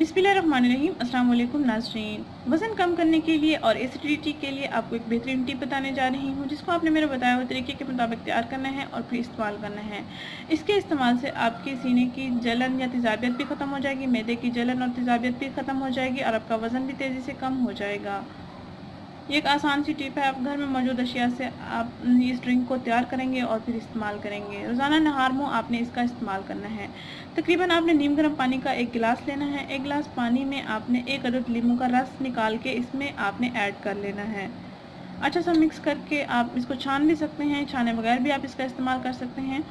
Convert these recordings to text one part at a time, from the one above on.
बिस्मिल्लाहिर्रहमानिर्रहीम। अस्सलाम वालेकुम नाज़रीन। वज़न कम करने के लिए और एसिडिटी के लिए आपको एक बेहतरीन टिप बताने जा रही हूँ, जिसको आपने मेरे बताए हुए तरीके के मुताबिक तैयार करना है और फिर इस्तेमाल करना है। इसके इस्तेमाल से आपके सीने की जलन या तेज़ाबियत भी ख़त्म हो जाएगी, मैदे की जलन और तेज़ाबियत भी ख़त्म हो जाएगी और आपका वज़न भी तेज़ी से कम हो जाएगा। ये एक आसान सी टिप है। आप घर में मौजूद अशिया से आप इस ड्रिंक को तैयार करेंगे और फिर इस्तेमाल करेंगे। रोज़ाना नहार मुँह आपने इसका इस्तेमाल करना है। तकरीबन आपने नीम गर्म पानी का 1 गिलास लेना है। 1 गिलास पानी में आपने 1 अदद लीमू का रस निकाल के इसमें आपने ऐड कर लेना है। अच्छा सा मिक्स करके आप इसको छान भी सकते हैं, छाने बगैर भी आप इसका इस्तेमाल कर सकते हैं।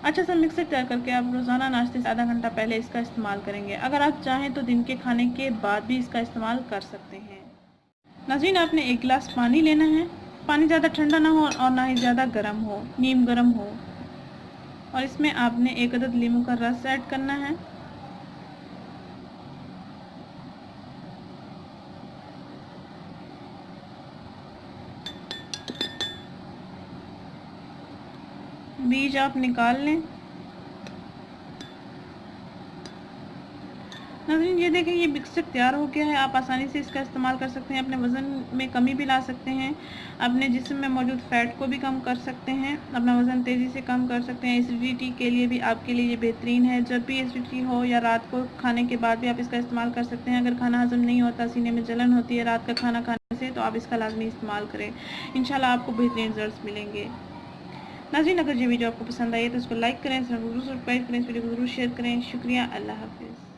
अच्छा सा मिक्सर तैयार करके आप रोज़ाना नाश्ते से आधा घंटा पहले इसका इस्तेमाल करेंगे। अगर आप चाहें तो दिन के खाने के बाद भी इसका इस्तेमाल कर सकते हैं। नाज़रीन, आपने 1 गिलास पानी लेना है। पानी ज़्यादा ठंडा ना हो और ना ही ज़्यादा गर्म हो, नीम गर्म हो। और इसमें आपने 1 अदद लीमू का रस ऐड करना है। बीज आप निकाल लें। नाज़रीन, ये देखें, ये मिक्सचर तैयार हो गया है। आप आसानी से इसका इस्तेमाल कर सकते हैं। अपने वज़न में कमी भी ला सकते हैं, अपने जिस्म में मौजूद फ़ैट को भी कम कर सकते हैं, अपना वज़न तेज़ी से कम कर सकते हैं। एसिडिटी के लिए भी आपके लिए ये बेहतरीन है। जब भी एसिडिटी हो या रात को खाने के बाद भी आप इसका इस्तेमाल कर सकते हैं। अगर खाना हज़म नहीं होता, सीने में जलन होती है रात का खाना खाने से, तो आप इसका लाज़मी इस्तेमाल करें। इंशाल्लाह आपको बेहतरीन रिज़ल्ट्स मिलेंगे। नाज़रीन, अगर ये वीडियो आपको पसंद आई है तो इसको लाइक करें, सब्सक्राइब करें, इस वीडियो को ज़रूर शेयर करें। शुक्रिया। अल्लाह हाफ़िज़।